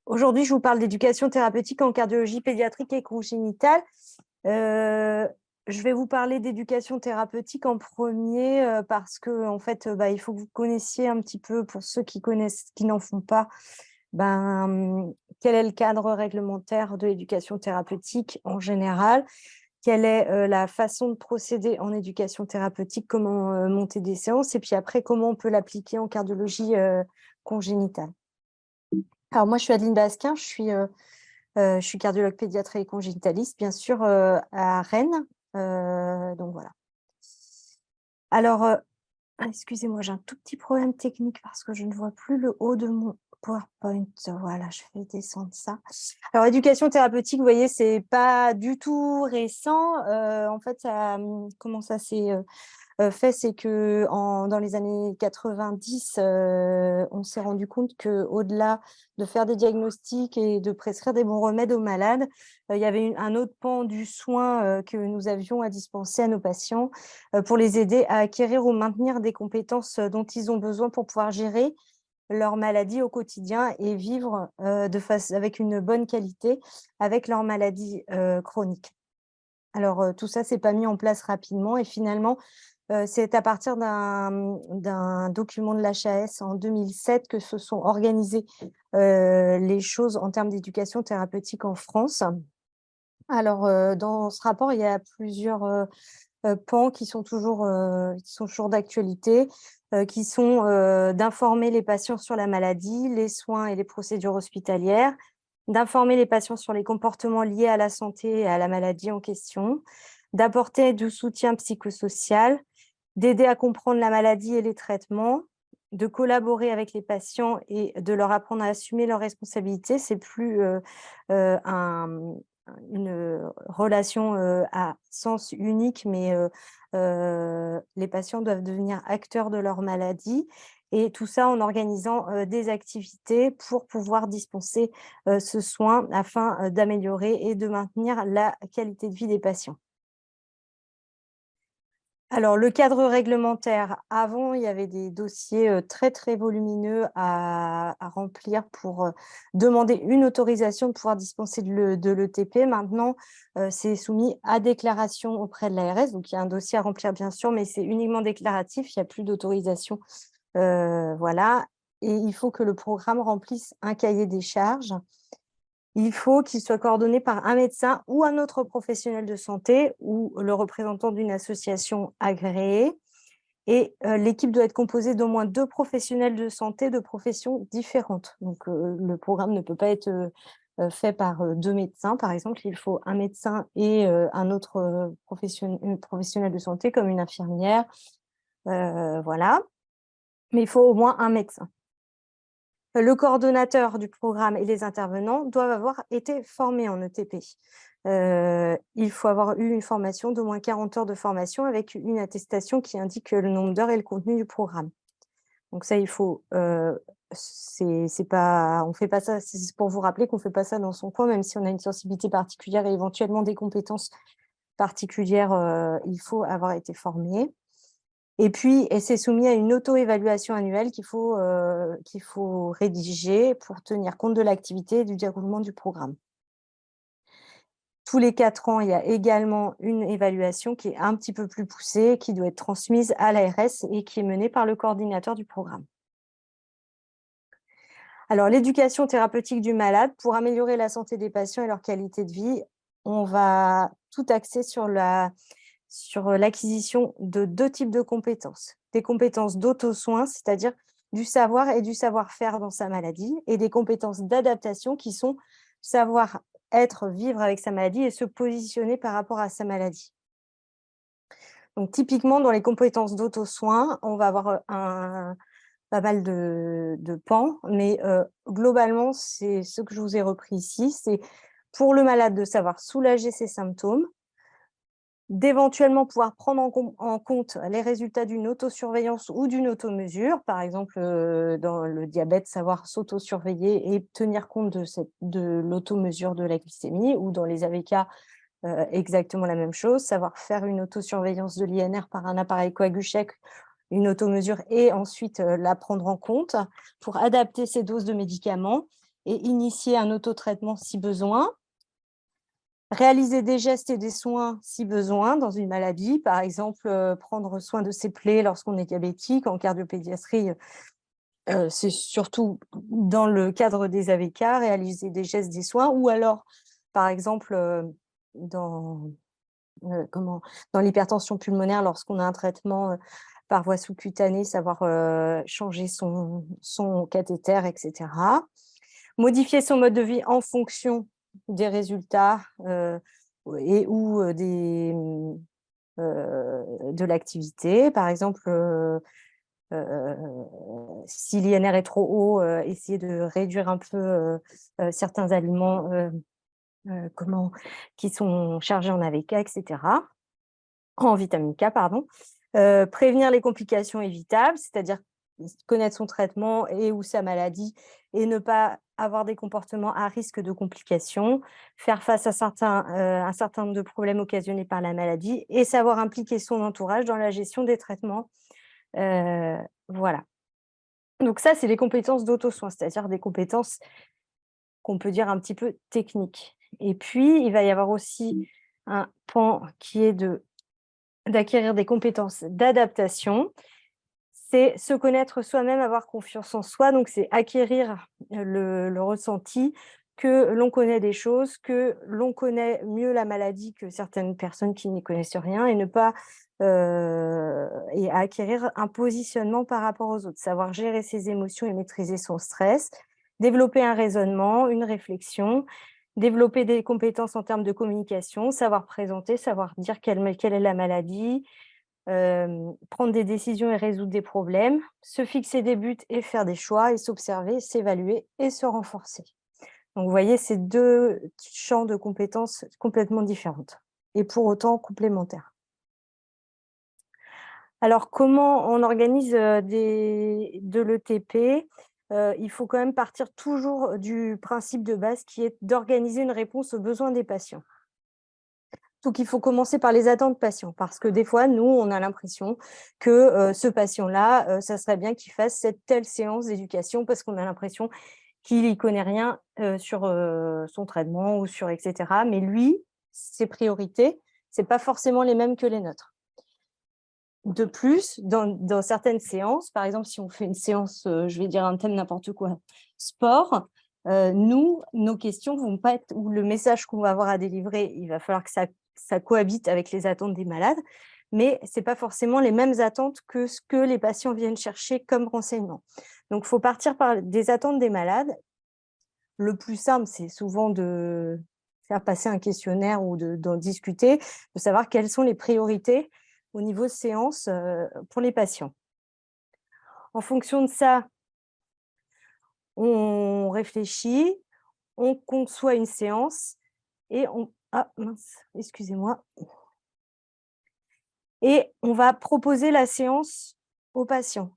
Aujourd'hui, je vous parle d'éducation thérapeutique en cardiologie pédiatrique et congénitale. Je vais vous parler d'éducation thérapeutique en premier parce que, en fait, il faut que vous connaissiez un petit peu, pour ceux qui connaissent, qui n'en font pas, quel est le cadre réglementaire de l'éducation thérapeutique en général, quelle est la façon de procéder en éducation thérapeutique, comment monter des séances, et puis après, comment on peut l'appliquer en cardiologie congénitale. Alors moi, je suis Adeline Basquin, je suis cardiologue pédiatre et congénitaliste, bien sûr, à Rennes. Donc voilà. Alors, excusez-moi, j'ai un tout petit problème technique parce que je ne vois plus le haut de mon PowerPoint. Voilà, je vais descendre ça. Alors, éducation thérapeutique, vous voyez, c'est pas du tout récent. En fait, comment ça s'est fait, c'est que dans les années 90, on s'est rendu compte qu'au-delà de faire des diagnostics et de prescrire des bons remèdes aux malades, il y avait un autre pan du soin que nous avions à dispenser à nos patients pour les aider à acquérir ou maintenir des compétences dont ils ont besoin pour pouvoir gérer leur maladie au quotidien et vivre avec une bonne qualité avec leur maladie chronique. Alors, tout ça s'est pas mis en place rapidement et finalement, c'est à partir d'un document de l'HAS en 2007 que se sont organisées les choses en termes d'éducation thérapeutique en France. Alors, dans ce rapport, il y a plusieurs pans qui sont toujours d'actualité, qui sont d'informer les patients sur la maladie, les soins et les procédures hospitalières, d'informer les patients sur les comportements liés à la santé et à la maladie en question, d'apporter du soutien psychosocial, d'aider à comprendre la maladie et les traitements, de collaborer avec les patients et de leur apprendre à assumer leurs responsabilités. C'est plus une relation à sens unique, mais les patients doivent devenir acteurs de leur maladie. Et tout ça en organisant des activités pour pouvoir dispenser ce soin afin d'améliorer et de maintenir la qualité de vie des patients. Alors, le cadre réglementaire, avant, il y avait des dossiers très, très volumineux à remplir pour demander une autorisation de pouvoir dispenser de l'ETP. Maintenant, c'est soumis à déclaration auprès de l'ARS. Donc, il y a un dossier à remplir, bien sûr, mais c'est uniquement déclaratif. Il n'y a plus d'autorisation. Voilà. Et il faut que le programme remplisse un cahier des charges. Il faut qu'il soit coordonné par un médecin ou un autre professionnel de santé ou le représentant d'une association agréée. Et l'équipe doit être composée d'au moins 2 professionnels de santé de professions différentes. Donc, le programme ne peut pas être fait par 2 médecins, par exemple. Il faut un médecin et un autre professionnel de santé, comme une infirmière. Voilà. Mais il faut au moins un médecin. Le coordonnateur du programme et les intervenants doivent avoir été formés en ETP. Il faut avoir eu une formation d'au moins 40 heures de formation avec une attestation qui indique le nombre d'heures et le contenu du programme. Donc ça, il faut, c'est pas, on fait pas ça, c'est pour vous rappeler qu'on ne fait pas ça dans son coin, même si on a une sensibilité particulière et éventuellement des compétences particulières, il faut avoir été formé. Et puis, c'est soumis à une auto-évaluation annuelle qu'il faut rédiger pour tenir compte de l'activité et du déroulement du programme. Tous les 4 ans, il y a également une évaluation qui est un petit peu plus poussée, qui doit être transmise à l'ARS et qui est menée par le coordinateur du programme. Alors, l'éducation thérapeutique du malade, pour améliorer la santé des patients et leur qualité de vie, on va tout axer sur l'acquisition de 2 types de compétences. Des compétences d'auto-soin, c'est-à-dire du savoir et du savoir-faire dans sa maladie, et des compétences d'adaptation qui sont savoir être, vivre avec sa maladie et se positionner par rapport à sa maladie. Donc typiquement, dans les compétences d'auto-soin, on va avoir pas mal de pans, mais globalement, c'est ce que je vous ai repris ici. C'est pour le malade de savoir soulager ses symptômes, d'éventuellement pouvoir prendre en compte les résultats d'une autosurveillance ou d'une automesure. Par exemple, dans le diabète, savoir s'autosurveiller et tenir compte de l'automesure de la glycémie, ou dans les AVK, exactement la même chose, savoir faire une autosurveillance de l'INR par un appareil Coaguchek, une automesure, et ensuite la prendre en compte pour adapter ses doses de médicaments. et initier un autotraitement si besoin. Réaliser des gestes et des soins si besoin dans une maladie, par exemple, prendre soin de ses plaies lorsqu'on est diabétique. En cardiopédiatrie, c'est surtout dans le cadre des AVK, réaliser des gestes, des soins, ou alors, par exemple, dans, dans l'hypertension pulmonaire, lorsqu'on a un traitement par voie sous-cutanée, savoir changer son cathéter, etc. Modifier son mode de vie en fonction des résultats et ou de l'activité. Par exemple, si l'INR est trop haut, essayer de réduire un peu certains aliments qui sont chargés en AVK, etc. En vitamine K, pardon. Prévenir les complications évitables, c'est-à-dire connaître son traitement et ou sa maladie et ne pas avoir des comportements à risque de complications, faire face à un certain nombre de problèmes occasionnés par la maladie et savoir impliquer son entourage dans la gestion des traitements. Voilà. Donc ça, c'est les compétences d'auto-soin, c'est-à-dire des compétences qu'on peut dire un petit peu techniques. Et puis, il va y avoir aussi un pan qui est d'acquérir des compétences d'adaptation. C'est se connaître soi-même, avoir confiance en soi. Donc, c'est acquérir le ressenti que l'on connaît des choses, que l'on connaît mieux la maladie que certaines personnes qui n'y connaissent rien et ne pas et acquérir un positionnement par rapport aux autres, savoir gérer ses émotions et maîtriser son stress, développer un raisonnement, une réflexion, développer des compétences en termes de communication, savoir présenter, savoir dire quelle est la maladie, prendre des décisions et résoudre des problèmes, se fixer des buts et faire des choix, et s'observer, s'évaluer et se renforcer. Donc vous voyez, c'est 2 champs de compétences complètement différentes et pour autant complémentaires. Alors comment on organise, de l'ETP? Il faut quand même partir toujours du principe de base qui est d'organiser une réponse aux besoins des patients. Donc, il faut commencer par les attentes patients parce que des fois, nous, on a l'impression que ce patient-là, ça serait bien qu'il fasse cette telle séance d'éducation parce qu'on a l'impression qu'il n'y connaît rien sur son traitement ou sur etc. Mais lui, ses priorités, ce n'est pas forcément les mêmes que les nôtres. De plus, dans certaines séances, par exemple, si on fait une séance, je vais dire un thème n'importe quoi, sport, nos questions vont pas être, ou le message qu'on va avoir à délivrer, il va falloir que ça cohabite avec les attentes des malades, mais ce n'est pas forcément les mêmes attentes que ce que les patients viennent chercher comme renseignement. Donc, il faut partir par des attentes des malades. Le plus simple, c'est souvent de faire passer un questionnaire ou d'en discuter, de savoir quelles sont les priorités au niveau séance pour les patients. En fonction de ça, on réfléchit, on conçoit une séance et ah mince, excusez-moi. Et on va proposer la séance au patient.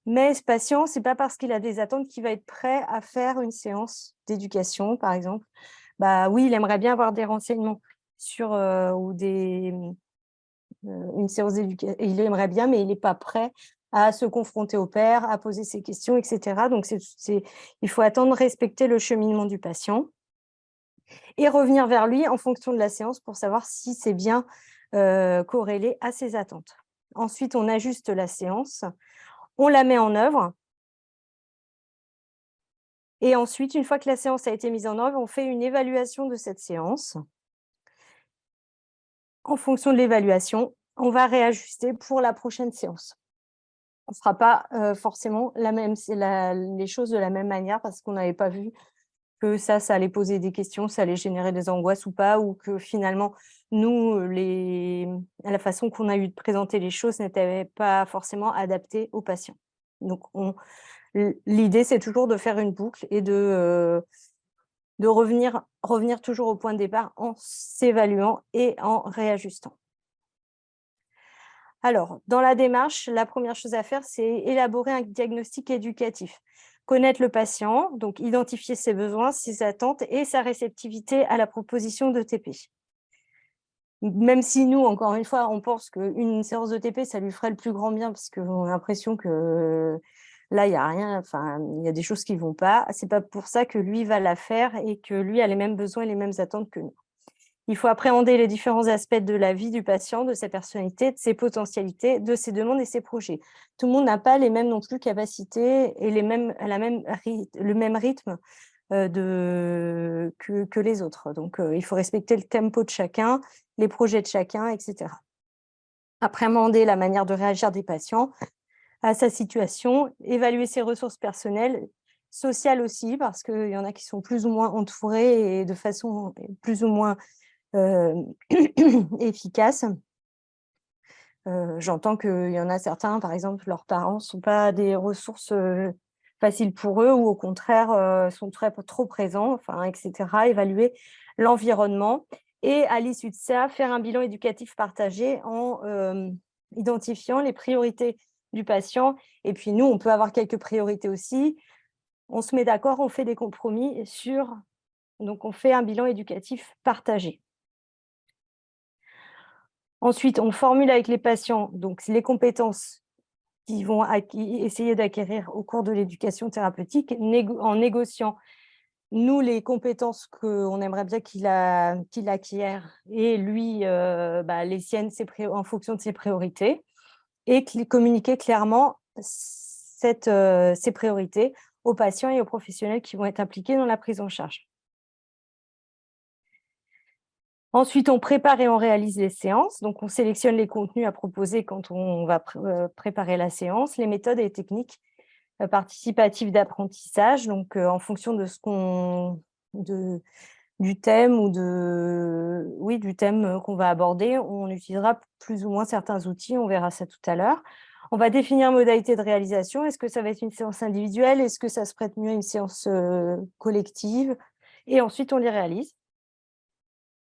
Mais ce patient, ce n'est pas parce qu'il a des attentes qu'il va être prêt à faire une séance d'éducation, par exemple. Bah oui, il aimerait bien avoir des renseignements sur ou une séance d'éducation. Il aimerait bien, mais il n'est pas prêt à se confronter au père, à poser ses questions, etc. Donc, il faut attendre, respecter le cheminement du patient et revenir vers lui en fonction de la séance pour savoir si c'est bien corrélé à ses attentes. Ensuite, on ajuste la séance, on la met en œuvre. Et ensuite, une fois que la séance a été mise en œuvre, on fait une évaluation de cette séance. En fonction de l'évaluation, on va réajuster pour la prochaine séance. On ne fera pas forcément les choses de la même manière parce qu'on n'avait pas vu que ça allait poser des questions, ça allait générer des angoisses ou pas, ou que finalement, nous, la façon qu'on a eu de présenter les choses n'était pas forcément adaptée aux patients. Donc, l'idée, c'est toujours de faire une boucle et de revenir toujours au point de départ en s'évaluant et en réajustant. Alors, dans la démarche, la première chose à faire, c'est élaborer un diagnostic éducatif. Connaître le patient, donc identifier ses besoins, ses attentes et sa réceptivité à la proposition d'ETP. Même si nous, encore une fois, on pense qu'une séance d'ETP, ça lui ferait le plus grand bien parce qu'on a l'impression que là, il n'y a rien, enfin, il y a des choses qui ne vont pas. Ce n'est pas pour ça que lui va la faire et que lui a les mêmes besoins et les mêmes attentes que nous. Il faut appréhender les différents aspects de la vie du patient, de sa personnalité, de ses potentialités, de ses demandes et ses projets. Tout le monde n'a pas les mêmes non plus capacités et le même rythme que les autres. Donc, il faut respecter le tempo de chacun, les projets de chacun, etc. Appréhender la manière de réagir des patients à sa situation, évaluer ses ressources personnelles, sociales aussi, parce qu'il y en a qui sont plus ou moins entourés et de façon plus ou moins efficace. J'entends qu'il y en a certains, par exemple, leurs parents ne sont pas des ressources faciles pour eux ou au contraire sont trop présents, enfin, etc. Évaluer l'environnement et à l'issue de ça, faire un bilan éducatif partagé en identifiant les priorités du patient. Et puis nous, on peut avoir quelques priorités aussi. On se met d'accord, on fait des compromis donc on fait un bilan éducatif partagé. Ensuite, on formule avec les patients donc les compétences qu'ils vont essayer d'acquérir au cours de l'éducation thérapeutique, en négociant, nous, les compétences qu'on aimerait bien qu'il acquiert et lui, les siennes en fonction de ses priorités et communiquer clairement ces priorités aux patients et aux professionnels qui vont être impliqués dans la prise en charge. Ensuite, on prépare et on réalise les séances. Donc, on sélectionne les contenus à proposer quand on va préparer la séance, les méthodes et les techniques participatives d'apprentissage. Donc, en fonction du thème du thème qu'on va aborder, on utilisera plus ou moins certains outils. On verra ça tout à l'heure. On va définir modalité de réalisation. Est-ce que ça va être une séance individuelle? Est-ce que ça se prête mieux à une séance collective? Et ensuite, on les réalise.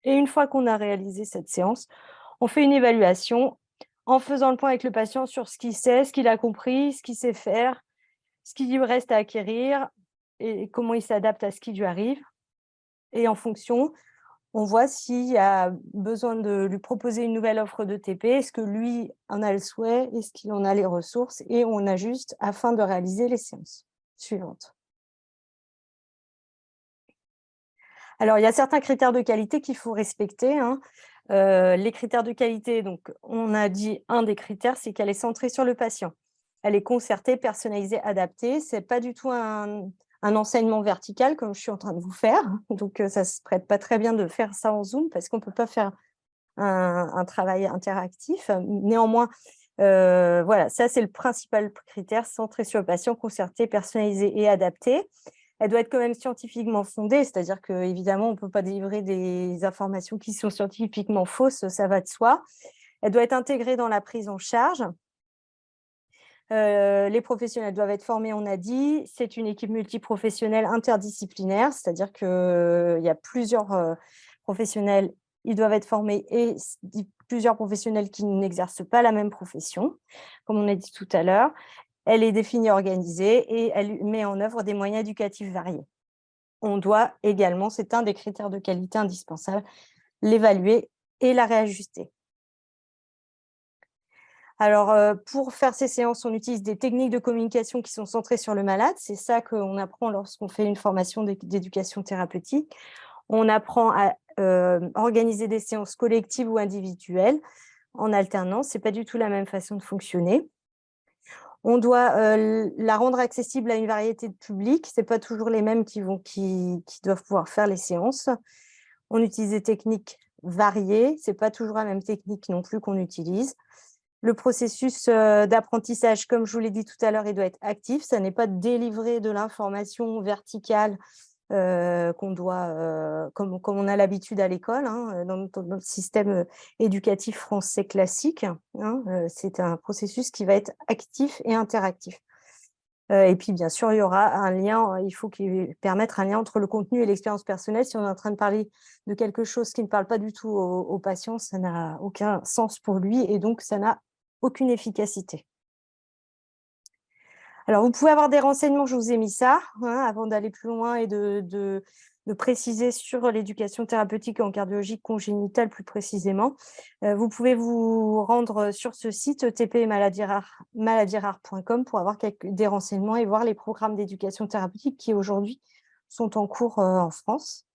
Et une fois qu'on a réalisé cette séance, on fait une évaluation en faisant le point avec le patient sur ce qu'il sait, ce qu'il a compris, ce qu'il sait faire, ce qui lui reste à acquérir et comment il s'adapte à ce qui lui arrive. Et en fonction, on voit s'il y a besoin de lui proposer une nouvelle offre de TP, est-ce que lui en a le souhait, est-ce qu'il en a les ressources, et on ajuste afin de réaliser les séances suivantes. Alors, il y a certains critères de qualité qu'il faut respecter, hein. Les critères de qualité, donc on a dit un des critères, c'est qu'elle est centrée sur le patient. Elle est concertée, personnalisée, adaptée. Ce n'est pas du tout un enseignement vertical comme je suis en train de vous faire. Donc, ça ne se prête pas très bien de faire ça en Zoom parce qu'on ne peut pas faire un travail interactif. Néanmoins, voilà, ça c'est le principal critère, centré sur le patient, concerté, personnalisé et adapté. Elle doit être quand même scientifiquement fondée, c'est-à-dire qu'évidemment, on ne peut pas délivrer des informations qui sont scientifiquement fausses, ça va de soi. Elle doit être intégrée dans la prise en charge. Les professionnels doivent être formés, on a dit. C'est une équipe multiprofessionnelle interdisciplinaire, c'est-à-dire qu'il y a plusieurs professionnels, ils doivent être formés et plusieurs professionnels qui n'exercent pas la même profession, comme on a dit tout à l'heure. Elle est définie, organisée et elle met en œuvre des moyens éducatifs variés. On doit également, c'est un des critères de qualité indispensables, l'évaluer et la réajuster. Alors, pour faire ces séances, on utilise des techniques de communication qui sont centrées sur le malade. C'est ça qu'on apprend lorsqu'on fait une formation d'éducation thérapeutique. On apprend à organiser des séances collectives ou individuelles en alternance. Ce n'est pas du tout la même façon de fonctionner. On doit la rendre accessible à une variété de publics. Ce n'est pas toujours les mêmes qui doivent pouvoir faire les séances. On utilise des techniques variées. Ce n'est pas toujours la même technique non plus qu'on utilise. Le processus d'apprentissage, comme je vous l'ai dit tout à l'heure, il doit être actif. Ça n'est pas de délivrer de l'information verticale qu'on doit, comme on a l'habitude à l'école, hein, dans notre système éducatif français classique. Hein, c'est un processus qui va être actif et interactif. Et puis, bien sûr, il y aura un lien, il faut permettre un lien entre le contenu et l'expérience personnelle. Si on est en train de parler de quelque chose qui ne parle pas du tout au patient, ça n'a aucun sens pour lui et donc ça n'a aucune efficacité. Alors, vous pouvez avoir des renseignements, je vous ai mis ça, hein, avant d'aller plus loin et de de préciser sur l'éducation thérapeutique en cardiologie congénitale plus précisément, vous pouvez vous rendre sur ce site etpmaladiesrares.com pour avoir des renseignements et voir les programmes d'éducation thérapeutique qui aujourd'hui sont en cours en France.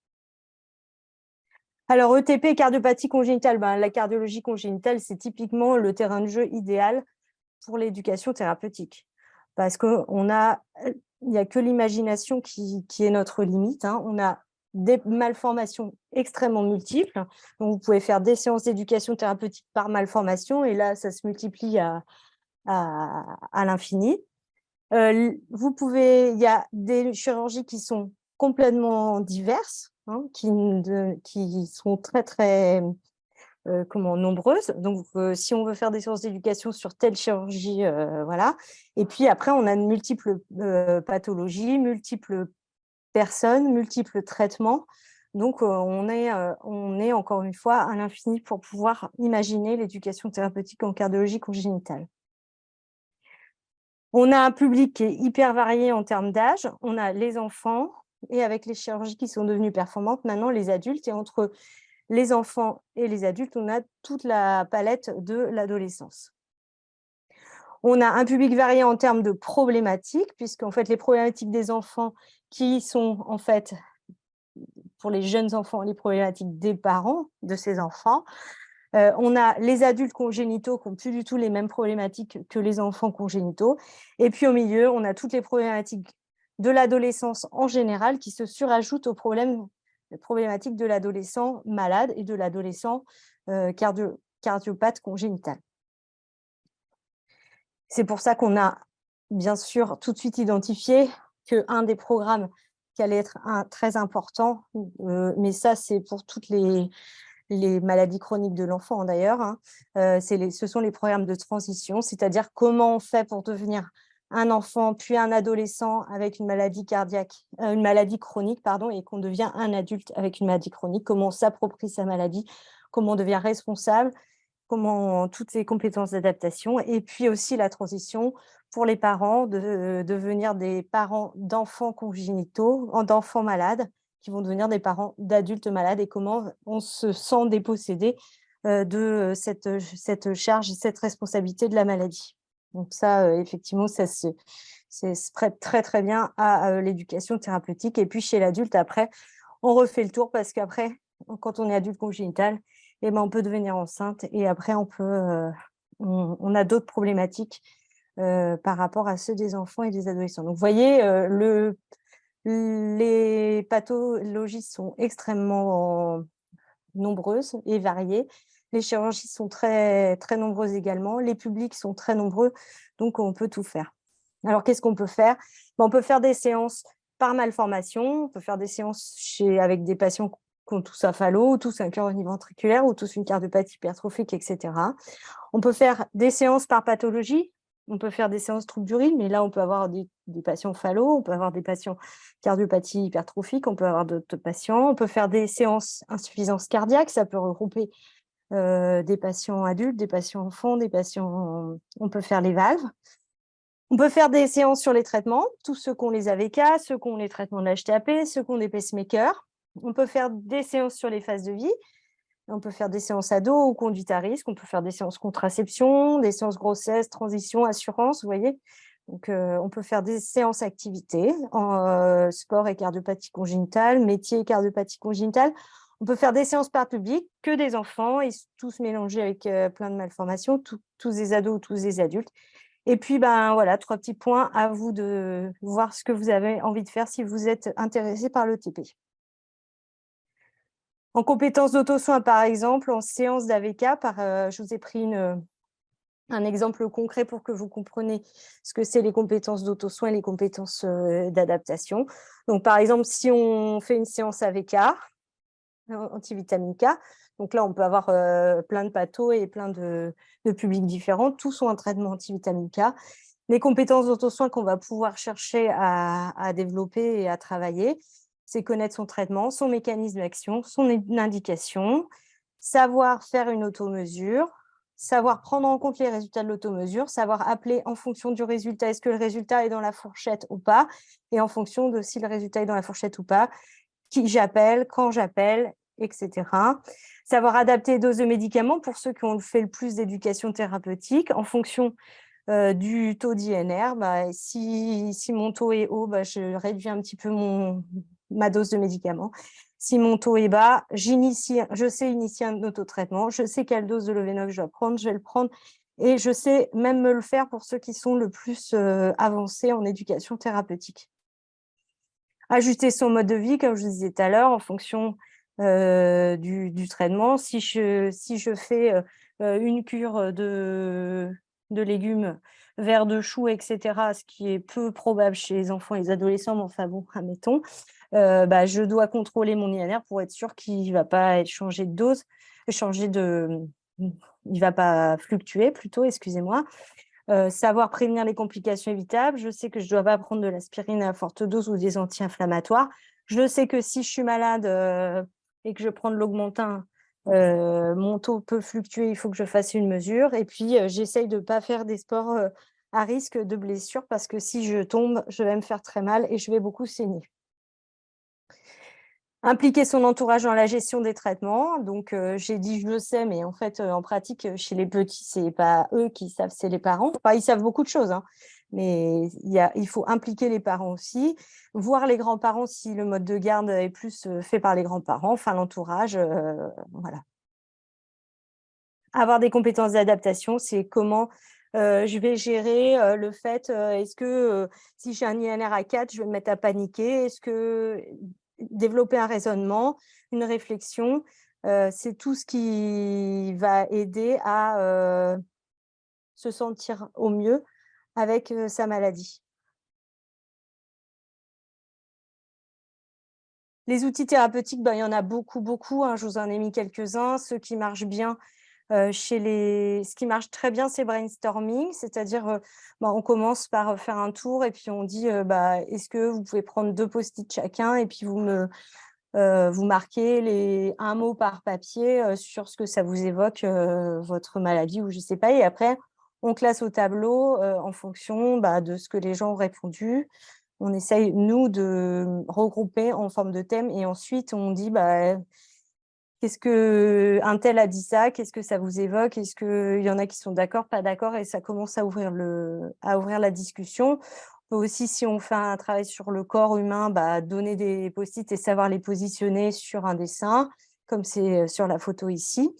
Alors, ETP, cardiopathie congénitale, la cardiologie congénitale, c'est typiquement le terrain de jeu idéal pour l'éducation thérapeutique. Parce qu'il n'y a que l'imagination qui est notre limite. On a des malformations extrêmement multiples. Donc, vous pouvez faire des séances d'éducation thérapeutique par malformation, et là, ça se multiplie à l'infini. Il y a des chirurgies qui sont complètement diverses, qui sont très, très nombreuses. Donc, si on veut faire des séances d'éducation sur telle chirurgie, voilà. Et puis après, on a de multiples pathologies, multiples personnes, multiples traitements. Donc, on est encore une fois à l'infini pour pouvoir imaginer l'éducation thérapeutique en cardiologie congénitale. On a un public qui est hyper varié en termes d'âge. On a les enfants, et avec les chirurgies qui sont devenues performantes, maintenant les adultes. Et entre les enfants et les adultes, on a toute la palette de l'adolescence. On a un public varié en termes de problématiques, puisqu'en fait, les problématiques des enfants qui sont, en fait, pour les jeunes enfants, les problématiques des parents de ces enfants. On a les adultes congénitaux qui n'ont plus du tout les mêmes problématiques que les enfants congénitaux. Et puis au milieu, on a toutes les problématiques de l'adolescence en général qui se surajoutent aux problématiques de l'adolescent malade et de l'adolescent cardiopathe congénital. C'est pour ça qu'on a bien sûr tout de suite identifié qu'un des programmes qui allait être très important, mais ça c'est pour toutes les maladies chroniques de l'enfant d'ailleurs, ce sont les programmes de transition, c'est-à-dire comment on fait pour devenir un enfant puis un adolescent avec une maladie cardiaque, une maladie chronique, et qu'on devient un adulte avec une maladie chronique, comment on s'approprie sa maladie, comment on devient responsable, comment toutes ces compétences d'adaptation, et puis aussi la transition pour les parents de devenir des parents d'enfants congénitaux, d'enfants malades, qui vont devenir des parents d'adultes malades, et comment on se sent dépossédé de cette charge et cette responsabilité de la maladie. Donc ça, effectivement, ça se prête très, très bien à l'éducation thérapeutique. Et puis chez l'adulte, après, on refait le tour, parce qu'après, quand on est adulte congénital, on peut devenir enceinte, et après, on a d'autres problématiques par rapport à ceux des enfants et des adolescents. Donc, vous voyez, les pathologies sont extrêmement nombreuses et variées. Les chirurgies sont très, très nombreuses également. Les publics sont très nombreux, donc on peut tout faire. Alors, qu'est-ce qu'on peut faire? On peut faire des séances par malformation. On peut faire des séances avec des patients qui ont tous un fallo, tous un cœur univentriculaire, ou tous une cardiopathie hypertrophique, etc. On peut faire des séances par pathologie. On peut faire des séances troubles du rythme, mais là, on peut avoir des patients fallo, on peut avoir des patients cardiopathie hypertrophique, on peut avoir d'autres patients. On peut faire des séances insuffisance cardiaque, ça peut regrouper des patients adultes, des patients enfants, des patients... On peut faire les valves. On peut faire des séances sur les traitements, tous ceux qui ont les AVK, ceux qui ont les traitements de l'HTAP, ceux qui ont des pacemakers. On peut faire des séances sur les phases de vie. On peut faire des séances ados ou conduite à risque. On peut faire des séances contraception, des séances grossesse, transition, assurance, vous voyez. Donc, on peut faire des séances activités en sport et cardiopathie congénitale, métier et cardiopathie congénitale. On peut faire des séances par public, que des enfants, et tous mélangés avec plein de malformations, tous des ados ou tous des adultes. Et puis, voilà, 3 petits points, à vous de voir ce que vous avez envie de faire si vous êtes intéressé par l'ETP. En compétences d'auto-soin, par exemple, en séance d'AVK, je vous ai pris un exemple concret pour que vous compreniez ce que c'est les compétences d'auto-soin et les compétences d'adaptation. Donc, par exemple, si on fait une séance AVK, antivitamine K, donc là, on peut avoir plein de pathos et plein de publics différents. Tous ont un traitement antivitamine K. Les compétences d'auto-soin qu'on va pouvoir chercher à développer et à travailler, c'est connaître son traitement, son mécanisme d'action, son indication, savoir faire une automesure, savoir prendre en compte les résultats de l'automesure, savoir appeler en fonction du résultat, est-ce que le résultat est dans la fourchette ou pas, et en fonction de si le résultat est dans la fourchette ou pas, qui j'appelle, quand j'appelle, etc. Savoir adapter les doses de médicaments pour ceux qui ont fait le plus d'éducation thérapeutique en fonction du taux d'INR. Si mon taux est haut, je réduis un petit peu ma dose de médicaments. Si mon taux est bas, je sais initier un autotraitement, je sais quelle dose de Lovenox je dois prendre, je vais le prendre et je sais même me le faire pour ceux qui sont le plus avancés en éducation thérapeutique. Ajuster son mode de vie, comme je vous disais tout à l'heure, en fonction du traitement. Si je fais une cure de légumes, verre de choux, etc., ce qui est peu probable chez les enfants et les adolescents, mais enfin bon, admettons, je dois contrôler mon INR pour être sûr qu'il ne va pas être changé de dose, il ne va pas fluctuer plutôt, excusez-moi. Savoir prévenir les complications évitables. Je sais que je ne dois pas prendre de l'aspirine à forte dose ou des anti-inflammatoires. Je sais que si je suis malade et que je prends de l'Augmentin, mon taux peut fluctuer, il faut que je fasse une mesure. Et puis, j'essaye de ne pas faire des sports à risque de blessure parce que si je tombe, je vais me faire très mal et je vais beaucoup saigner. Impliquer son entourage dans la gestion des traitements. Donc, j'ai dit je le sais, mais en fait, en pratique, chez les petits, ce n'est pas eux qui savent, c'est les parents. Enfin, ils savent beaucoup de choses, hein, mais il faut impliquer les parents aussi, voir les grands-parents si le mode de garde est plus fait par les grands-parents, enfin l'entourage, voilà. Avoir des compétences d'adaptation, c'est comment je vais gérer le fait, est-ce que si j'ai un INR à 4, je vais me mettre à paniquer? Est-ce que développer un raisonnement, une réflexion, c'est tout ce qui va aider à se sentir au mieux avec sa maladie. Les outils thérapeutiques, il y en a beaucoup, beaucoup, hein, je vous en ai mis quelques-uns. Ceux qui marchent bien, ce qui marche très bien, c'est brainstorming, c'est-à-dire, on commence par faire un tour et puis on dit, est-ce que vous pouvez prendre 2 post-it chacun et puis vous marquez un mot par papier sur ce que ça vous évoque, votre maladie ou je ne sais pas. Et après, on classe au tableau en fonction de ce que les gens ont répondu. On essaye, nous, de regrouper en forme de thème et ensuite on dit qu'est-ce qu'un tel a dit ça, qu'est-ce que ça vous évoque, est-ce qu'il y en a qui sont d'accord, pas d'accord, et ça commence à ouvrir la discussion. On peut aussi, si on fait un travail sur le corps humain, donner des post-it et savoir les positionner sur un dessin, comme c'est sur la photo ici.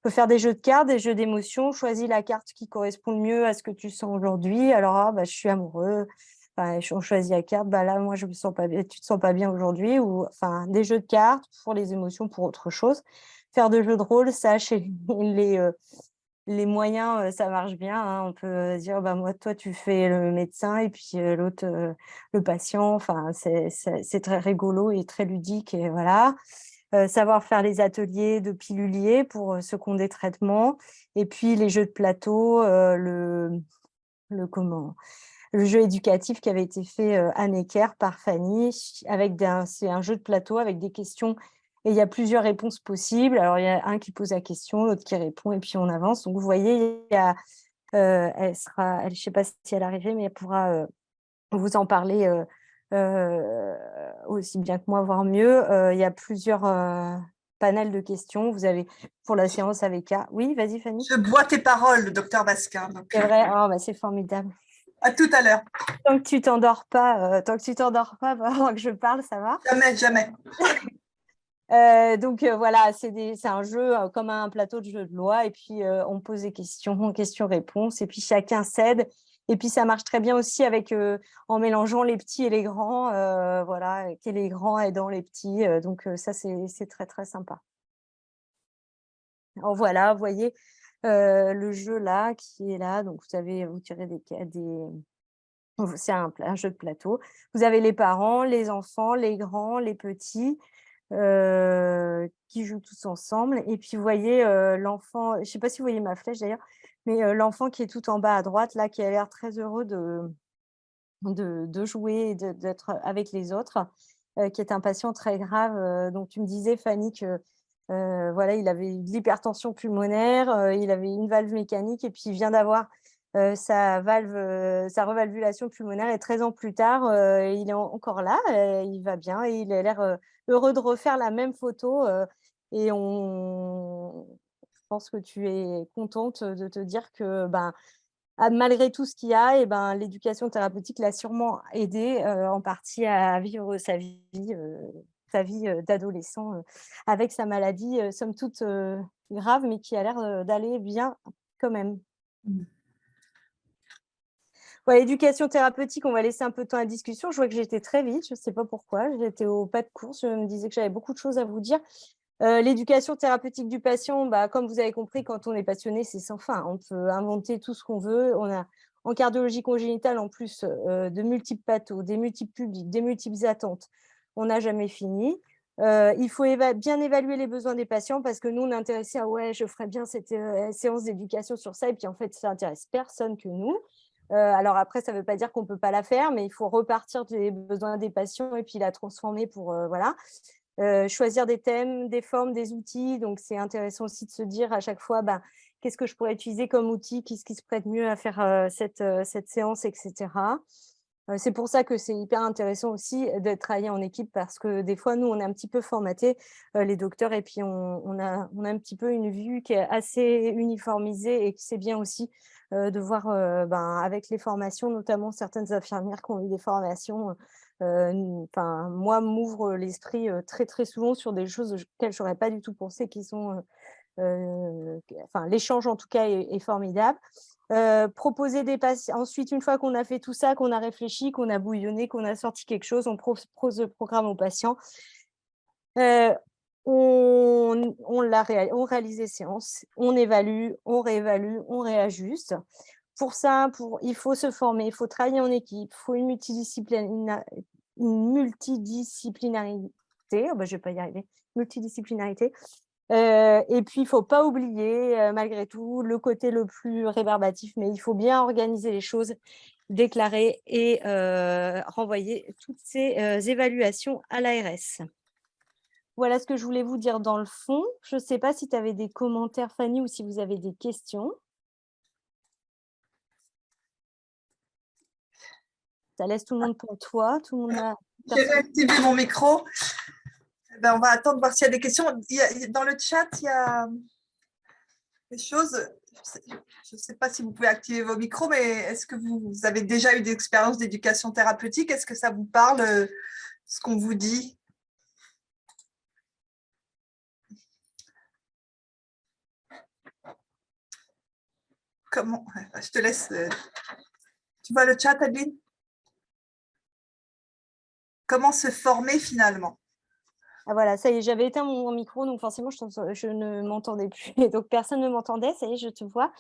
On peut faire des jeux de cartes, des jeux d'émotions. Choisis la carte qui correspond le mieux à ce que tu sens aujourd'hui. Alors, je suis amoureux. On choisit la carte. Là, moi, je me sens pas bien. Tu te sens pas bien aujourd'hui. Ou enfin, des jeux de cartes pour les émotions, pour autre chose. Faire de jeux de rôle, ça, chez les moyens, ça marche bien, hein. On peut dire, moi, toi, tu fais le médecin et puis l'autre, le patient. Enfin, c'est très rigolo et très ludique. Et voilà. Savoir faire les ateliers de pilulier pour ceux qui ont des traitements. Et puis, les jeux de plateau, le jeu éducatif qui avait été fait à Necker par Fanny. C'est un jeu de plateau avec des questions et il y a plusieurs réponses possibles. Alors, il y a un qui pose la question, l'autre qui répond et puis on avance. Donc, vous voyez, je ne sais pas si elle est arrivée, mais elle pourra vous en parler aussi bien que moi, voire mieux. Il y a plusieurs panels de questions. Vous avez pour la séance avec A. Oui, vas-y, Fanny. Je bois tes paroles, docteur Basquin. C'est vrai, c'est formidable. À tout à l'heure. Tant que tu t'endors pas, pendant que je parle, ça va. Jamais, jamais. Voilà, c'est un jeu comme un plateau de jeu de loi et puis on pose des questions-réponses et puis chacun cède. Et puis ça marche très bien aussi en mélangeant les petits et les grands, voilà, et les grands aidant les petits. Ça, c'est très, très sympa. Alors voilà, vous voyez le jeu là qui est là. Donc vous tirez c'est un jeu de plateau. Vous avez les parents, les enfants, les grands, les petits qui jouent tous ensemble. Et puis, vous voyez l'enfant, je ne sais pas si vous voyez ma flèche d'ailleurs, mais l'enfant qui est tout en bas à droite, là, qui a l'air très heureux de jouer et d'être avec les autres, qui est un patient très grave. Donc, tu me disais, Fanny, que voilà, il avait de l'hypertension pulmonaire, il avait une valve mécanique et puis il vient d'avoir sa revalvulation pulmonaire et 13 ans plus tard, il est encore là, il va bien et il a l'air heureux de refaire la même photo et je pense que tu es contente de te dire que, ben, malgré tout ce qu'il y a et ben, l'éducation thérapeutique l'a sûrement aidé, en partie à vivre sa vie, d'adolescent, avec sa maladie, somme toute, grave, mais qui a l'air, d'aller bien quand même. Mmh. Ouais, éducation thérapeutique, on va laisser un peu de temps à la discussion. Je vois que j'ai été très vite, je ne sais pas pourquoi. J'étais au pas de course, je me disais que j'avais beaucoup de choses à vous dire. L'éducation thérapeutique du patient, bah, comme vous avez compris, quand on est passionné, c'est sans fin. On peut inventer tout ce qu'on veut. On a en cardiologie congénitale, en plus, de multiples pathos, des multiples publics, des multiples attentes. On n'a jamais fini. Il faut bien évaluer les besoins des patients parce que nous, on est intéressés à: «Ouais, je ferais bien cette, séance d'éducation sur ça» et puis en fait, ça intéresse personne que nous. Alors après, ça ne veut pas dire qu'on ne peut pas la faire, mais il faut repartir des besoins des patients et puis la transformer pour, voilà. Choisir des thèmes, des formes, des outils. Donc, c'est intéressant aussi de se dire à chaque fois, ben, qu'est-ce que je pourrais utiliser comme outil? Qu'est-ce qui se prête mieux à faire, cette séance et cetera. C'est pour ça que c'est hyper intéressant aussi de travailler en équipe parce que des fois, nous, on est un petit peu formatés, les docteurs et puis on a un petit peu une vue qui est assez uniformisée et que c'est bien aussi, de voir, ben, avec les formations, notamment certaines infirmières qui ont eu des formations, enfin, moi, m'ouvre l'esprit, très, très souvent sur des choses auxquelles je n'aurais pas du tout pensé qui sont, enfin, l'échange en tout cas est formidable. Proposer des patients ensuite, une fois qu'on a fait tout ça, qu'on a réfléchi, qu'on a bouillonné, qu'on a sorti quelque chose, on propose le programme aux patients. Heu, on réalise les séances, on évalue, on réévalue, on réajuste. Pour ça, il faut se former, il faut travailler en équipe, il faut une multidisciplinarité, oh bah, je vais pas y arriver, multidisciplinarité. Et puis il faut pas oublier, malgré tout, le côté le plus rébarbatif, mais il faut bien organiser les choses, déclarer et renvoyer toutes ces, évaluations à l'ARS. Voilà ce que je voulais vous dire dans le fond. Je ne sais pas si tu avais des commentaires, Fanny, ou si vous avez des questions? Ça laisse tout le monde pour toi, tout le monde a J'ai personne. réactivé mon micro. Ben, on va attendre voir s'il y a des questions. Dans le chat, il y a des choses. Je ne sais pas si vous pouvez activer vos micros, mais est-ce que vous avez déjà eu des expériences d'éducation thérapeutique? Est-ce que ça vous parle, ce qu'on vous dit? Comment? Je te laisse. Tu vois le chat, Adeline? Comment se former finalement? Ah voilà, ça y est, j'avais éteint mon micro, donc forcément je ne m'entendais plus et donc personne ne m'entendait. Ça y est, je te vois.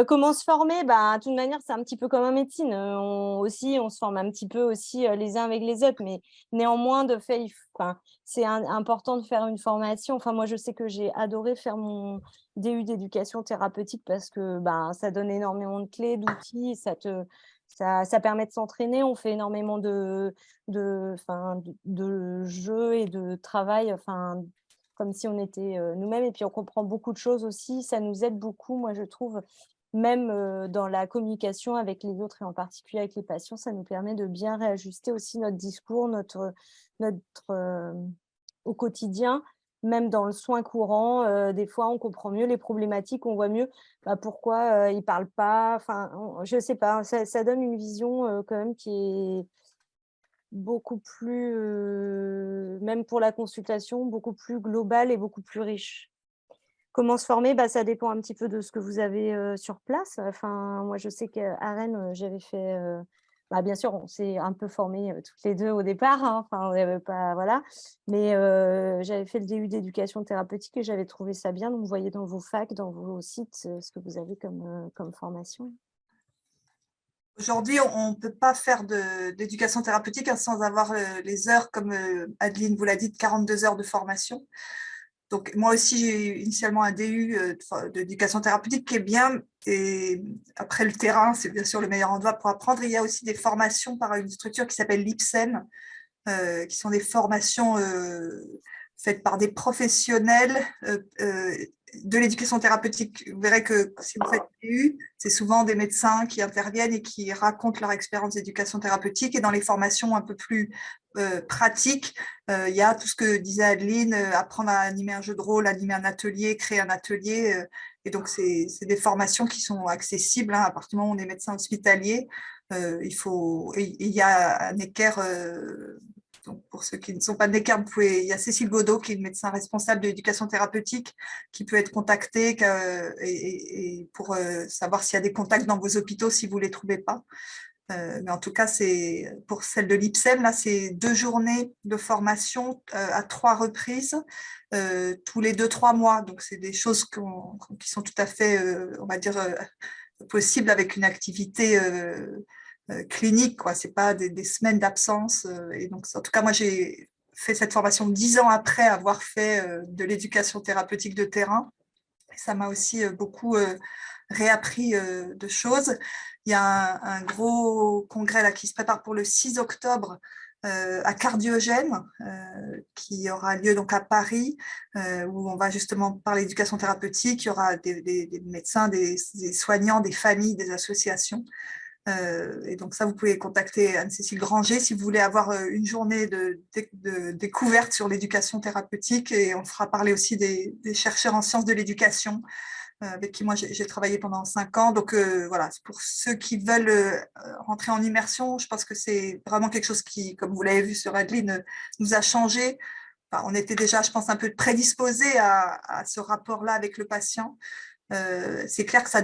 Comment se former? Bah, de toute manière, c'est un petit peu comme en médecine, on se forme un petit peu aussi, les uns avec les autres, mais néanmoins de fait, enfin, c'est important de faire une formation. Enfin, moi, je sais que j'ai adoré faire mon DU d'éducation thérapeutique parce que, ben, ça donne énormément de clés, d'outils, ça permet de s'entraîner. On fait énormément enfin, de jeux et de travail, enfin, comme si on était, nous-mêmes et puis on comprend beaucoup de choses aussi. Ça nous aide beaucoup, moi, je trouve, même, dans la communication avec les autres et en particulier avec les patients, ça nous permet de bien réajuster aussi notre discours, notre, au quotidien, même dans le soin courant, des fois on comprend mieux les problématiques, on voit mieux, bah, pourquoi, ils parlent pas, enfin, je sais pas, ça donne une vision, quand même qui est beaucoup plus, même pour la consultation, beaucoup plus globale et beaucoup plus riche. Comment se former? Bah, ça dépend un petit peu de ce que vous avez, sur place. Enfin, moi, je sais qu'à Rennes, j'avais fait, bah, bien sûr, on s'est un peu formées, toutes les 2 au départ, hein, enfin, on avait pas voilà, mais j'avais fait le DU d'éducation thérapeutique et j'avais trouvé ça bien. Donc, vous voyez dans vos facs, dans vos sites, ce que vous avez comme formation. Aujourd'hui, on ne peut pas faire d'éducation thérapeutique sans avoir les heures, comme Adeline vous l'a dit, 42 heures de formation. Donc, moi aussi, j'ai eu initialement un DU d'éducation thérapeutique qui est bien. Et après, le terrain, c'est bien sûr le meilleur endroit pour apprendre. Il y a aussi des formations par une structure qui s'appelle l'IPSEM, qui sont des formations faites par des professionnels de l'éducation thérapeutique. Vous verrez que si vous faites DU, c'est souvent des médecins qui interviennent et qui racontent leur expérience d'éducation thérapeutique. Et dans les formations un peu plus pratique. Il y a tout ce que disait Adeline, apprendre à animer un jeu de rôle, animer un atelier, créer un atelier. Et donc, c'est des formations qui sont accessibles, hein, à partir du moment où on est médecin hospitalier. Il y a un équerre. Donc pour ceux qui ne sont pas de l'équerre, il y a Cécile Godot, qui est une médecin responsable de l'éducation thérapeutique, qui peut être contactée et pour savoir s'il y a des contacts dans vos hôpitaux si vous ne les trouvez pas. Mais en tout cas, c'est pour celle de l'IPSEM, là, c'est 2 journées de formation à 3 reprises, tous les 2-3 mois. Donc, c'est des choses qui sont tout à fait, on va dire, possibles avec une activité clinique, quoi. C'est pas des semaines d'absence. Et donc, en tout cas, moi, j'ai fait cette formation 10 ans après avoir fait de l'éducation thérapeutique de terrain. Et ça m'a aussi beaucoup réappris de choses. Il y a un gros congrès là, qui se prépare pour le 6 octobre à Cardiogène, qui aura lieu donc à Paris, où on va justement parler d'éducation thérapeutique. Il y aura des médecins, des soignants, des familles, des associations. Et donc ça, vous pouvez contacter Anne-Cécile Granger si vous voulez avoir une journée de découverte sur l'éducation thérapeutique. Et on fera parler aussi des chercheurs en sciences de l'éducation avec qui moi j'ai travaillé pendant 5 ans. Donc voilà, pour ceux qui veulent rentrer en immersion, je pense que c'est vraiment quelque chose qui, comme vous l'avez vu sur Adeline, nous a changé. Enfin, on était déjà, je pense, un peu prédisposés à ce rapport-là avec le patient. C'est clair que ça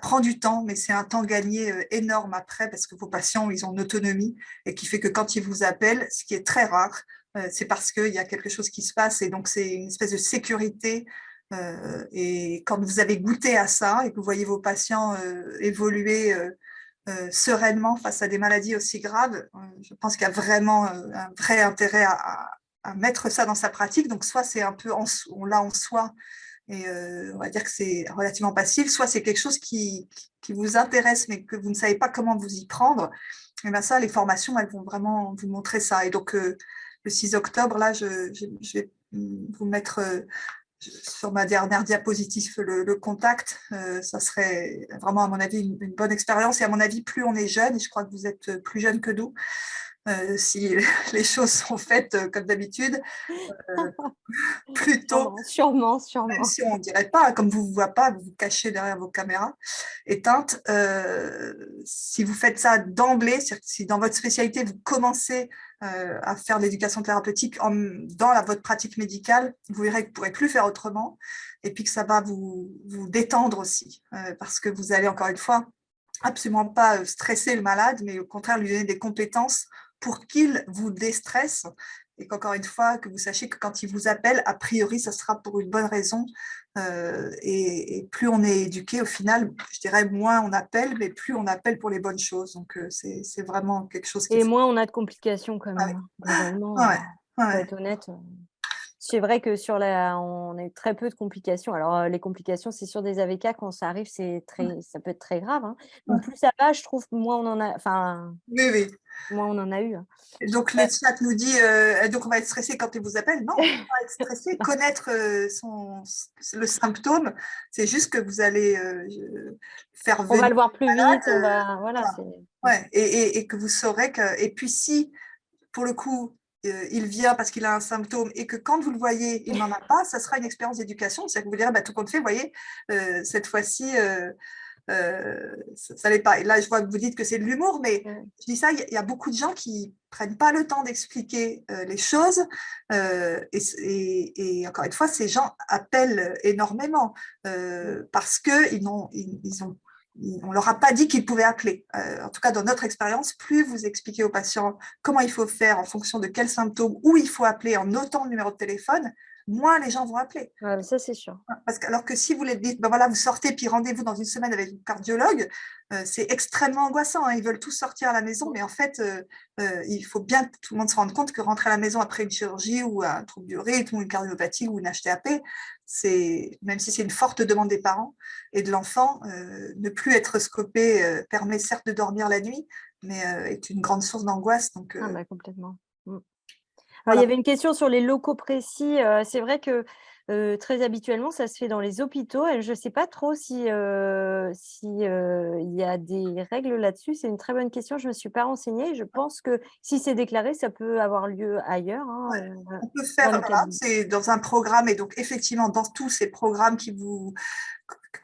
prend du temps, mais c'est un temps gagné énorme après parce que vos patients, ils ont une autonomie et qui fait que quand ils vous appellent, ce qui est très rare, c'est parce qu'il y a quelque chose qui se passe et donc c'est une espèce de sécurité. Et quand vous avez goûté à ça et que vous voyez vos patients évoluer sereinement face à des maladies aussi graves, je pense qu'il y a vraiment un vrai intérêt à mettre ça dans sa pratique. Donc soit c'est un peu on l'a en soi et on va dire que c'est relativement passif, soit c'est quelque chose qui vous intéresse mais que vous ne savez pas comment vous y prendre. Et bien ça, les formations, elles vont vraiment vous montrer ça. Et donc le 6 octobre, là, je vais vous mettre sur ma dernière diapositive le contact. Ça serait vraiment, à mon avis, une bonne expérience. Et à mon avis, plus on est jeune, et je crois que vous êtes plus jeune que nous, si les choses sont faites comme d'habitude, plutôt, Sûrement, même sûrement. si on ne dirait pas, comme vous ne voyez pas, vous vous cachez derrière vos caméras éteintes, si vous faites ça d'emblée, si dans votre spécialité, vous commencez à faire de l'éducation thérapeutique dans votre pratique médicale, vous verrez que vous ne pourrez plus faire autrement et puis que ça va vous détendre aussi parce que vous allez encore une fois absolument pas stresser le malade, mais au contraire lui donner des compétences pour qu'il vous déstresse et qu'encore une fois, que vous sachiez que quand il vous appelle, a priori, ça sera pour une bonne raison. Et plus on est éduqué, au final, je dirais moins on appelle, mais plus on appelle pour les bonnes choses. Donc, c'est vraiment quelque chose qu'il Et faut. moins on a de complications quand Ah même, oui. hein, globalement, Ouais, pour ouais. être honnête. C'est vrai que on a eu très peu de complications. Alors, les complications, c'est sur des AVK, quand ça arrive, ça peut être très grave, hein. Donc Ouais. plus ça va, je trouve, moins on en a, enfin, Oui, oui. moins on en a eu, hein. Et donc, le chat nous dit, donc on va être stressé quand il vous appelle. Non, on va pas être stressé. Connaître le symptôme, c'est juste que vous allez faire On va venir le voir le plus vite, malade. voilà, Voilà. Ouais. Et que vous saurez que. Et puis, si, pour le coup, il vient parce qu'il a un symptôme et que quand vous le voyez, il n'en a pas, ça sera une expérience d'éducation. C'est-à-dire que vous direz, bah, tout compte fait, vous voyez, cette fois-ci, ça n'est pas. Et là, je vois que vous dites que c'est de l'humour, mais je dis ça, il y a beaucoup de gens qui prennent pas le temps d'expliquer les choses. Et encore une fois, ces gens appellent énormément parce que on leur a pas dit qu'ils pouvaient appeler. En tout cas, dans notre expérience, plus vous expliquez aux patients comment il faut faire en fonction de quels symptômes, où il faut appeler en notant le numéro de téléphone, moins les gens vont appeler. Ouais, ça, c'est sûr. Parce que, alors que si vous les dites, ben voilà, vous sortez puis rendez-vous dans une semaine avec un cardiologue, c'est extrêmement angoissant, hein. Ils veulent tous sortir à la maison, mais en fait, il faut bien que tout le monde se rende compte que rentrer à la maison après une chirurgie ou un trouble du rythme ou une cardiomyopathie ou une HTAP, même si c'est une forte demande des parents et de l'enfant, ne plus être scopé permet certes de dormir la nuit, mais est une grande source d'angoisse. Donc, Ah bah, complètement. Alors, il y voilà. avait une question sur les locaux précis. C'est vrai que très habituellement, ça se fait dans les hôpitaux. Et je ne sais pas trop si il y a des règles là-dessus? C'est une très bonne question, je ne me suis pas renseignée. Je pense que si c'est déclaré, ça peut avoir lieu ailleurs, hein, Ouais. On peut dans faire, les voilà, cabinets. c'est dans un programme, et donc effectivement, dans tous ces programmes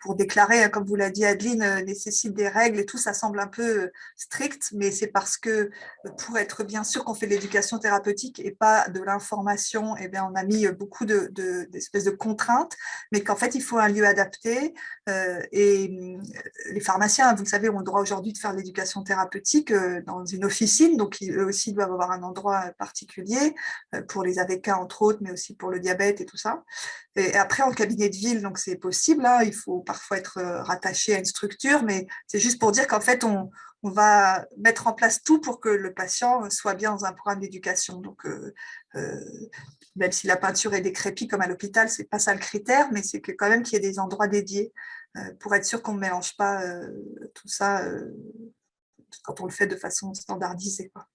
pour déclarer, hein, comme vous l'a dit Adeline, nécessitent des règles et tout, ça semble un peu strict, mais c'est parce que pour être bien sûr qu'on fait de l'éducation thérapeutique et pas de l'information, eh bien, on a mis beaucoup d'espèces de contraintes, mais qu'en fait, il faut un lieu adapté. Et les pharmaciens, vous le savez, ont le droit aujourd'hui de faire de l'éducation thérapeutique dans une officine, donc eux aussi doivent avoir un endroit particulier pour les AVK, entre autres, mais aussi pour le diabète et tout ça. Et après, en cabinet de ville, donc c'est possible, hein, il faut parfois être rattaché à une structure, mais c'est juste pour dire qu'en fait, on va mettre en place tout pour que le patient soit bien dans un programme d'éducation. Donc, euh, même si la peinture est décrépite comme à l'hôpital, c'est pas ça le critère, mais c'est que quand même qu'il y ait des endroits dédiés pour être sûr qu'on ne mélange pas tout ça quand on le fait de façon standardisée, quoi.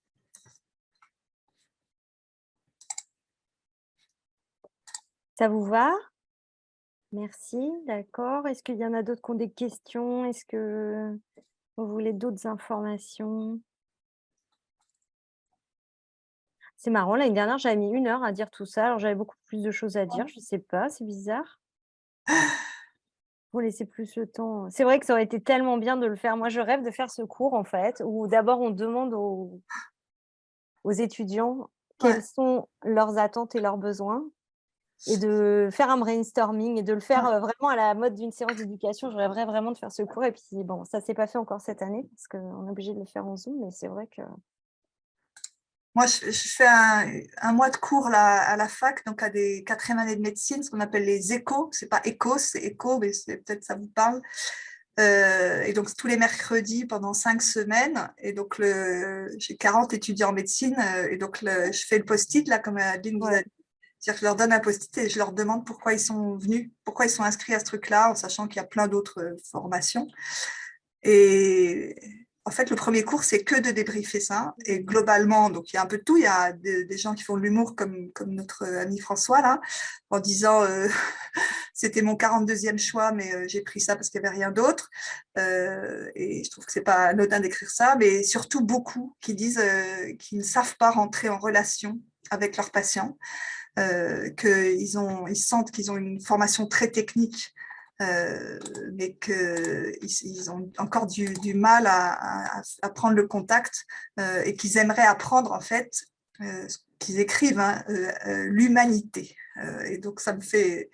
Ça vous va? Merci, d'accord. Est-ce qu'il y en a d'autres qui ont des questions? Est-ce que vous voulez d'autres informations? C'est marrant, l'année dernière, j'avais mis 1 heure à dire tout ça, alors j'avais beaucoup plus de choses à dire, je sais pas, c'est bizarre. Faut laisser plus le temps. C'est vrai que ça aurait été tellement bien de le faire. Moi, je rêve de faire ce cours, en fait, où d'abord on demande aux étudiants Ouais, quelles sont leurs attentes et leurs besoins et de faire un brainstorming et de le faire, ouais. vraiment à la mode d'une séance d'éducation. Je rêverais vraiment de faire ce cours et puis bon, ça s'est pas fait encore cette année parce qu'on est obligé de le faire en Zoom, mais c'est vrai que Moi, je fais un mois de cours là, à la fac, donc à des quatrième années de médecine, ce qu'on appelle les échos. C'est pas échos, c'est écho, mais peut-être ça vous parle. Et donc, tous les mercredis pendant 5 semaines. Et donc, j'ai 40 étudiants en médecine. Et donc, je fais le post-it, là, comme Adeline vous a ouais. dit. C'est-à-dire que je leur donne un post-it et je leur demande pourquoi ils sont venus, pourquoi ils sont inscrits à ce truc-là, en sachant qu'il y a plein d'autres formations. Et en fait, le premier cours, c'est que de débriefer ça. Et globalement, donc il y a un peu de tout. Il y a des gens qui font de l'humour, comme notre ami François, là, en disant c'était mon 42e choix, mais j'ai pris ça parce qu'il n'y avait rien d'autre. Et je trouve que c'est pas anodin d'écrire ça, mais surtout beaucoup qui disent qu'ils ne savent pas rentrer en relation avec leurs patients, ils sentent qu'ils ont une formation très technique, mais qu'ils ont encore du mal à prendre le contact et qu'ils aimeraient apprendre, en fait, ce qu'ils écrivent, hein, l'humanité. Et donc, ça me fait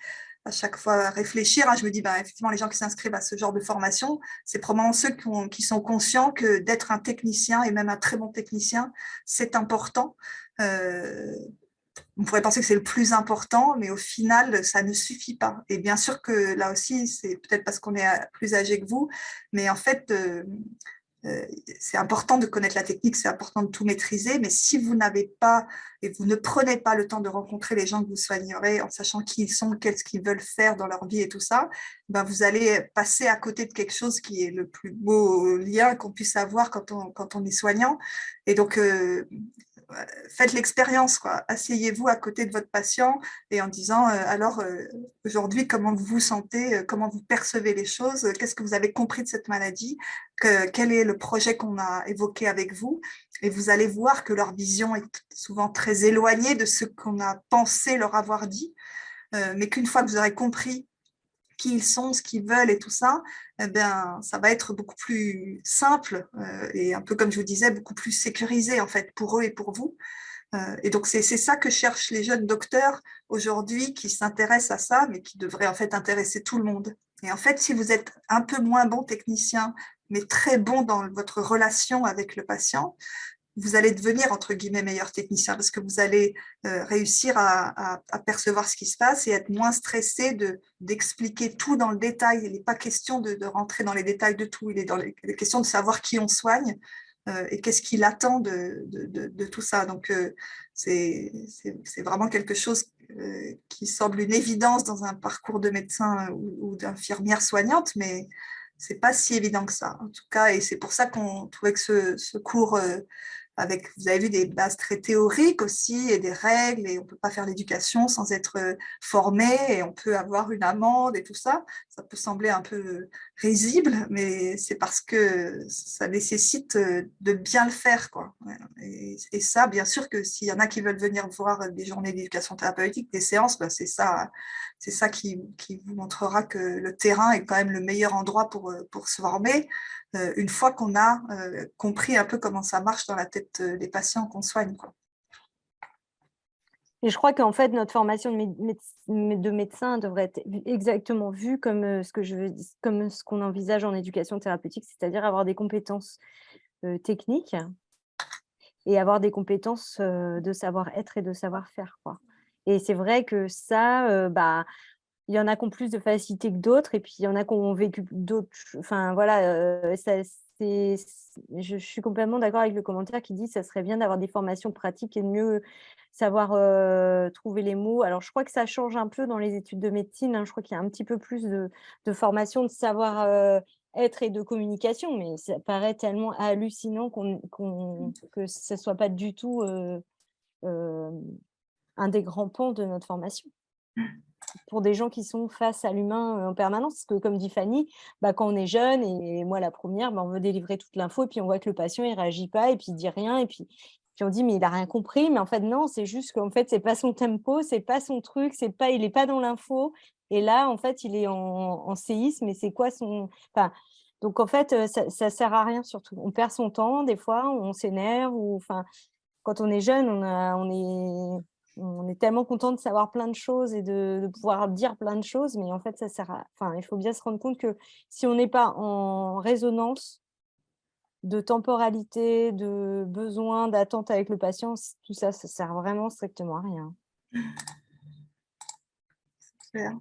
à chaque fois réfléchir, hein. Je me dis, ben, effectivement, les gens qui s'inscrivent à ce genre de formation, c'est probablement ceux qui sont conscients que d'être un technicien, et même un très bon technicien, c'est important. Euh, on pourrait penser que c'est le plus important, mais au final, ça ne suffit pas. Et bien sûr que là aussi, c'est peut-être parce qu'on est plus âgé que vous, mais en fait, euh, c'est important de connaître la technique, c'est important de tout maîtriser, mais si vous n'avez pas et vous ne prenez pas le temps de rencontrer les gens que vous soignerez en sachant qui ils sont, qu'est-ce qu'ils veulent faire dans leur vie et tout ça, ben vous allez passer à côté de quelque chose qui est le plus beau lien qu'on puisse avoir quand on est soignant. Et donc, faites l'expérience, quoi. Asseyez-vous à côté de votre patient et en disant alors aujourd'hui comment vous vous sentez, comment vous percevez les choses, qu'est-ce que vous avez compris de cette maladie, quel est le projet qu'on a évoqué avec vous, et vous allez voir que leur vision est souvent très éloignée de ce qu'on a pensé leur avoir dit, mais qu'une fois que vous aurez compris qui ils sont, ce qu'ils veulent et tout ça, eh bien, ça va être beaucoup plus simple et un peu comme je vous disais, beaucoup plus sécurisé en fait pour eux et pour vous. Et donc, c'est ça que cherchent les jeunes docteurs aujourd'hui qui s'intéressent à ça, mais qui devraient en fait intéresser tout le monde. Et en fait, si vous êtes un peu moins bon technicien, mais très bon dans votre relation avec le patient, vous allez devenir, entre guillemets, meilleur technicien parce que vous allez réussir à percevoir ce qui se passe et être moins stressé d'expliquer tout dans le détail. Il n'est pas question de rentrer dans les détails de tout, il est dans les questions de savoir qui on soigne et qu'est-ce qu'il attend de tout ça. Donc, c'est vraiment quelque chose qui semble une évidence dans un parcours de médecin ou d'infirmière soignante, mais c'est pas si évident que ça, en tout cas, et c'est pour ça qu'on trouvait que ce cours vous avez vu, des bases très théoriques aussi et des règles, et on ne peut pas faire l'éducation sans être formé, et on peut avoir une amende et tout ça. Ça peut sembler un peu risible, mais c'est parce que ça nécessite de bien le faire, quoi. Et ça, bien sûr que s'il y en a qui veulent venir voir des journées d'éducation thérapeutique, des séances, ben c'est ça qui vous montrera que le terrain est quand même le meilleur endroit pour se former, une fois qu'on a compris un peu comment ça marche dans la tête des patients qu'on soigne, quoi. Et je crois qu'en fait, notre formation de médecin devrait être exactement vue comme comme ce qu'on envisage en éducation thérapeutique, c'est-à-dire avoir des compétences techniques et avoir des compétences de savoir-être et de savoir-faire, quoi. Et c'est vrai que ça, bah, il y en a qui ont plus de facilité que d'autres, et puis il y en a qui ont vécu d'autres enfin voilà, je suis complètement d'accord avec le commentaire qui dit: «Ça serait bien d'avoir des formations pratiques et de mieux savoir, trouver les mots». Alors je crois que ça change un peu dans les études de médecine, hein. Je crois qu'il y a un petit peu plus de formation de savoir, être et de communication, mais ça paraît tellement hallucinant que ça soit pas du tout, hem, un des grands pans de notre formation. Pour des gens qui sont face à l'humain, en permanence. Parce que comme dit Fanny, bah, quand on est jeune et moi la première, bah, on veut délivrer toute l'info et puis on voit que le patient il réagit pas et puis il dit rien et puis on dit: «Mais il a rien compris», mais en fait non, c'est juste qu'en fait c'est pas son tempo, c'est pas son truc, il est pas dans l'info, et là en fait il est en séisme, et c'est quoi son enfin, donc en fait, ça sert à rien surtout. On perd son temps des fois, on s'énerve, ou enfin quand on est jeune, on est tellement content de savoir plein de choses et de pouvoir dire plein de choses, mais en fait, ça sert à enfin, il faut bien se rendre compte que si on n'est pas en résonance de temporalité, de besoin, d'attente avec le patient, tout ça, ça sert vraiment strictement à rien. Super.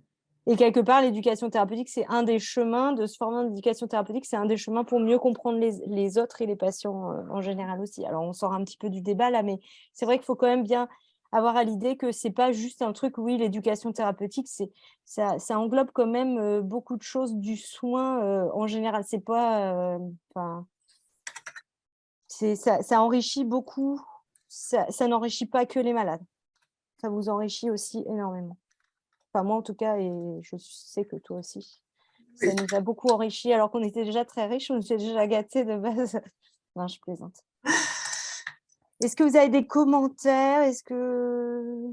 Et quelque part, l'éducation thérapeutique, c'est un des chemins de se former en éducation thérapeutique, c'est un des chemins pour mieux comprendre les autres et les patients, en général aussi. Alors on sort un petit peu du débat là, mais c'est vrai qu'il faut quand même bien avoir à l'idée que c'est pas juste un truc, oui, l'éducation thérapeutique, ça englobe quand même, beaucoup de choses du soin, en général. C'est pas, enfin, ça enrichit beaucoup, ça n'enrichit pas que les malades. Ça vous enrichit aussi énormément. Enfin, moi, en tout cas, et je sais que toi aussi. Ça Oui. nous a beaucoup enrichis alors qu'on était déjà très riches, on était déjà gâtés de base. Non, je plaisante. Est-ce que vous avez des commentaires? Est-ce que